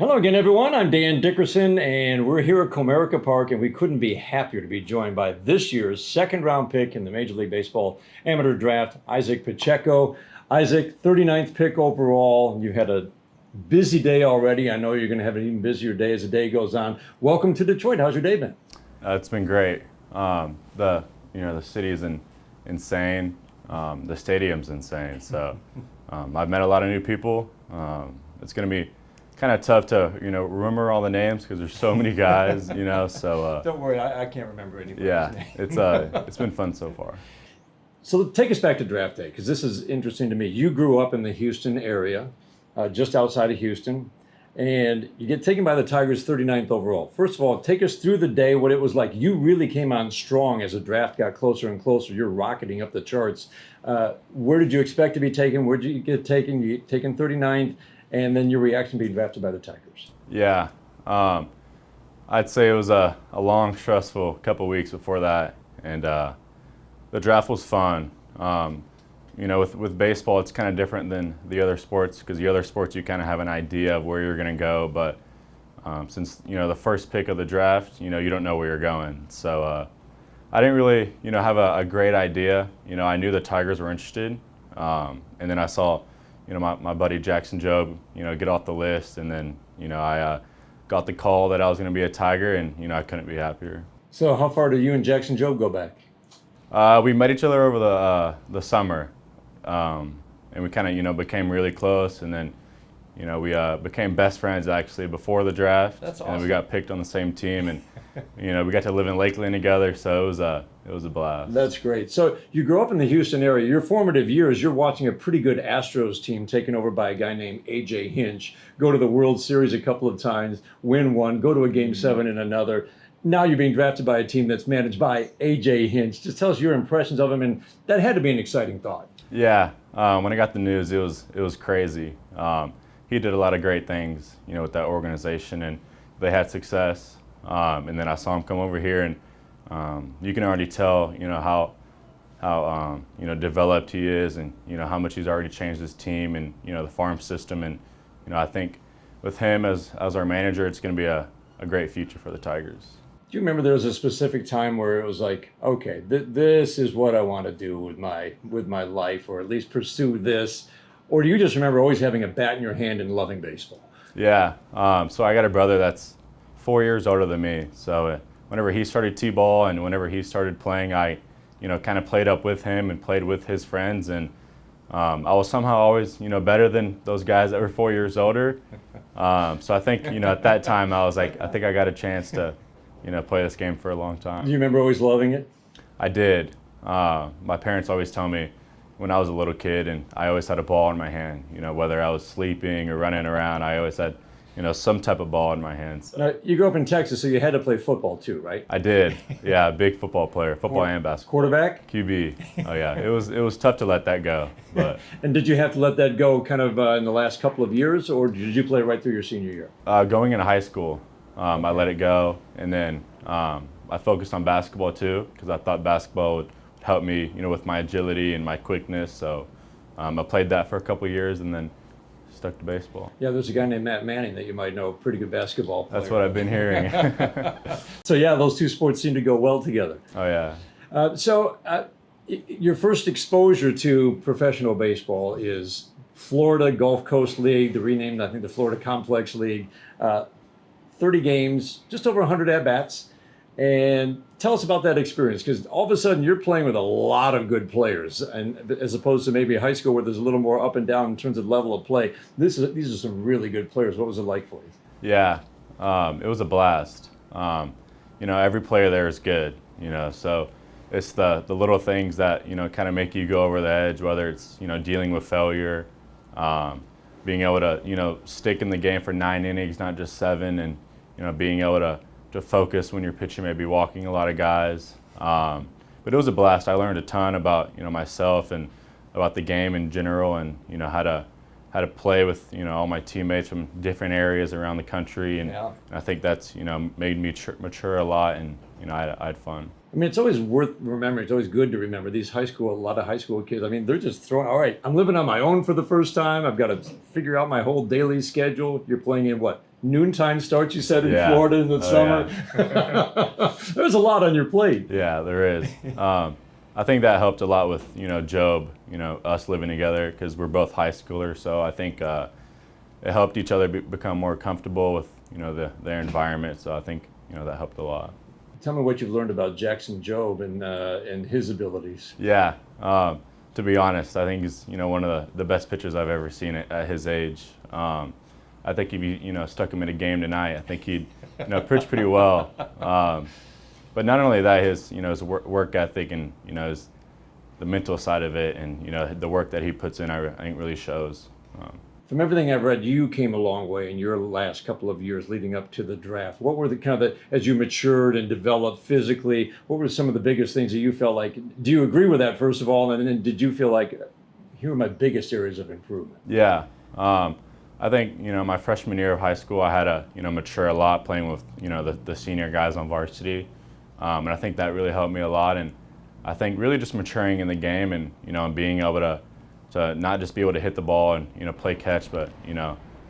Hello again, everyone. I'm Dan Dickerson, and we're here at Comerica Park, and we couldn't be happier to be joined by this year's second-round pick in the Major League Baseball amateur draft, Izaac Pacheco. Isaac, 39th pick overall. You've had a busy day already. I know you're going to have an even busier day as the day goes on. Welcome to Detroit. How's your day been? It's been great. The city is insane. The stadium's insane. So I've met a lot of new people. It's going to be kind of tough to remember all the names because there's so many guys. So Don't worry, I can't remember anybody's yeah, name. it's been fun so far. So take us back to draft day, because this is interesting to me. You grew up in the Houston area, just outside of Houston, and you get taken by the Tigers 39th overall. First of all, take us through the day, what it was like. You really came on strong as the draft got closer and closer. You're rocketing up the charts. Where did you expect to be taken? Where did you get taken? You get taken 39th, and then your reaction being drafted by the Tigers. Yeah, I'd say it was a long, stressful couple weeks before that, and the draft was fun. With baseball, it's kind of different than the other sports because the other sports you kind of have an idea of where you're going to go, but since the first pick of the draft, you don't know where you're going. So I didn't really have a great idea. I knew the Tigers were interested, and then I saw my buddy Jackson Jobe get off the list, and then I got the call that I was going to be a Tiger, and I couldn't be happier. So how far do you and Jackson Jobe go back? We met each other over the summer, and we kind of became really close, and then we became best friends actually before the draft. That's awesome. And we got picked on the same team, and we got to live in Lakeland together, so it was a blast. That's great. So you grew up in the Houston area. Your formative years, you're watching a pretty good Astros team taken over by a guy named AJ Hinch, go to the World Series a couple of times, win one, go to a Game 7 in another. Now you're being drafted by a team that's managed by AJ Hinch. Just tell us your impressions of him, and that had to be an exciting thought. Yeah, when I got the news, it was crazy. He did a lot of great things, with that organization, and they had success. And then I saw him come over here, and you can already tell, how developed he is, and how much he's already changed his team, and the farm system, and I think with him as our manager, it's going to be a great future for the Tigers. Do you remember there was a specific time where it was like, okay, this is what I want to do with my life, or at least pursue this? Or do you just remember always having a bat in your hand and loving baseball? Yeah. So I got a brother that's 4 years older than me. So whenever he started T-ball and whenever he started playing, I, kind of played up with him and played with his friends. And I was somehow always, better than those guys that were 4 years older. So I think, at that time I was like, I think I got a chance to, play this game for a long time. Do you remember always loving it? I did. My parents always tell me when I was a little kid, and I always had a ball in my hand. Whether I was sleeping or running around, I always had, some type of ball in my hands. Now, you grew up in Texas, so you had to play football too, right? I did. Yeah, big football player, football and basketball. Quarterback? QB. Oh yeah, it was tough to let that go. But And did you have to let that go kind of in the last couple of years, or did you play right through your senior year? Going into high school, I let it go, and then I focused on basketball too because I thought basketball would help me, with my agility and my quickness. So I played that for a couple of years, and then stuck to baseball. Yeah, there's a guy named Matt Manning that you might know, pretty good basketball player. That's what I've been hearing. So yeah, those two sports seem to go well together. Oh yeah. Your first exposure to professional baseball is Florida Gulf Coast League, the renamed, I think, the Florida Complex League. 30 games, just over 100 at-bats. And tell us about that experience, because all of a sudden you're playing with a lot of good players, and as opposed to maybe high school where there's a little more up and down in terms of level of play. These are some really good players. What was it like for you? Yeah, it was a blast. Every player there is good. So it's the little things that kind of make you go over the edge, whether it's dealing with failure, being able to stick in the game for 9 innings, not just 7, and being able to focus when you're pitching, maybe walking a lot of guys. But it was a blast. I learned a ton about myself and about the game in general, and how to play with all my teammates from different areas around the country, and I think that's made me mature a lot, and I had fun. I mean, it's always worth remembering. It's always good to remember these a lot of high school kids. I mean, they're just throwing, all right, I'm living on my own for the first time. I've got to figure out my whole daily schedule. You're playing in what, noontime starts, you said, in Yeah. Florida in the Oh, summer. There's a lot on your plate. Yeah, there is. I think that helped a lot with, Jobe, us living together because we're both high schoolers. So I think it helped each other become more comfortable with, their environment. So I think, that helped a lot. Tell me what you've learned about Jackson Jobe and his abilities. Yeah, to be honest, I think he's, one of the best pitchers I've ever seen at his age. I think if you, stuck him in a game tonight, I think he'd, pitch pretty well. But not only that, his work ethic and, the mental side of it and, the work that he puts in, I think really shows. From everything I've read, you came a long way in your last couple of years leading up to the draft. What were as you matured and developed physically, what were some of the biggest things that you felt like, do you agree with that, first of all? And then did you feel like, here are my biggest areas of improvement? Yeah. I think, my freshman year of high school, I had to, mature a lot playing with, the senior guys on varsity. And I think that really helped me a lot. And I think really just maturing in the game and, and being able to not just be able to hit the ball and, play catch, but,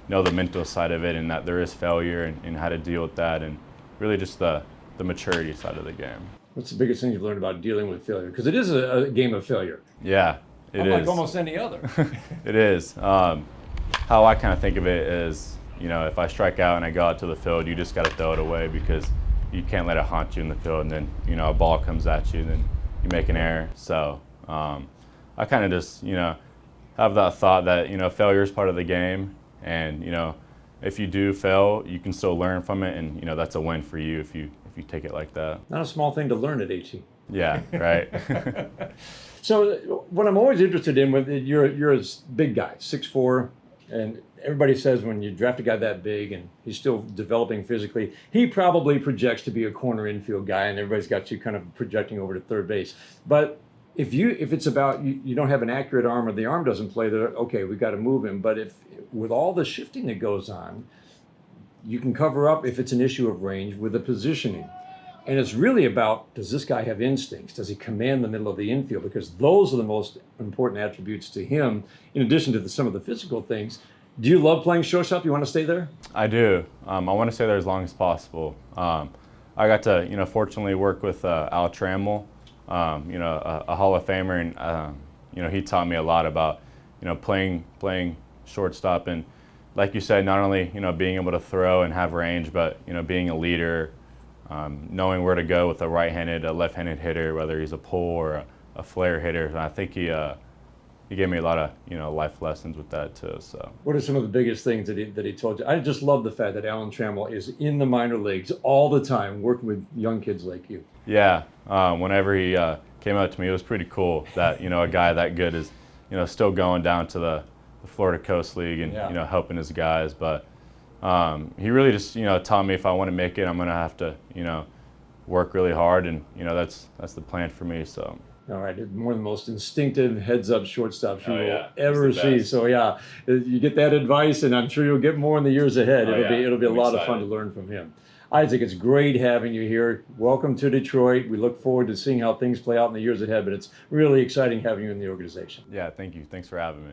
know the mental side of it and that there is failure and how to deal with that and really just the maturity side of the game. What's the biggest thing you've learned about dealing with failure? Because it is a game of failure. Yeah, it is. Unlike almost any other. It is. How I kind of think of it is, if I strike out and I go out to the field, you just got to throw it away because you can't let it haunt you in the field. And then, a ball comes at you, then you make an error. So I kind of just, have that thought that, failure is part of the game. And, if you do fail, you can still learn from it. And, that's a win for you if you take it like that. Not a small thing to learn at 18. Yeah, right. So what I'm always interested in, you're a big guy, 6'4", and everybody says when you draft a guy that big and he's still developing physically, he probably projects to be a corner infield guy, and everybody's got you kind of projecting over to third base. But if it's about you don't have an accurate arm or the arm doesn't play there, okay, we got to move him. But if with all the shifting that goes on, you can cover up if it's an issue of range with the positioning. And it's really about, does this guy have instincts? Does he command the middle of the infield? Because those are the most important attributes to him, in addition to some of the physical things. Do you love playing shortstop? You want to stay there? I do. I want to stay there as long as possible. I got to, fortunately work with Al Trammell, a Hall of Famer, and he taught me a lot about, playing shortstop, and like you said, not only being able to throw and have range, but being a leader, knowing where to go with a right-handed, a left-handed hitter, whether he's a pull or a flare hitter. And I think he gave me a lot of life lessons with that too. So what are some of the biggest things that he told you? I just love the fact that Alan Trammell is in the minor leagues all the time working with young kids like you. Yeah, whenever he came out to me, it was pretty cool that a guy that good is still going down to the Florida Coast League and helping his guys. But he really just taught me if I want to make it, I'm gonna have to work really hard, and that's the plan for me. So. All right, one of the most instinctive heads-up shortstops you will He's ever the see. best. So yeah, you get that advice, and I'm sure you'll get more in the years ahead. It'll be a I'm lot of fun excited. to learn from him. Isaac, it's great having you here. Welcome to Detroit. We look forward to seeing how things play out in the years ahead, but it's really exciting having you in the organization. Yeah, thank you. Thanks for having me.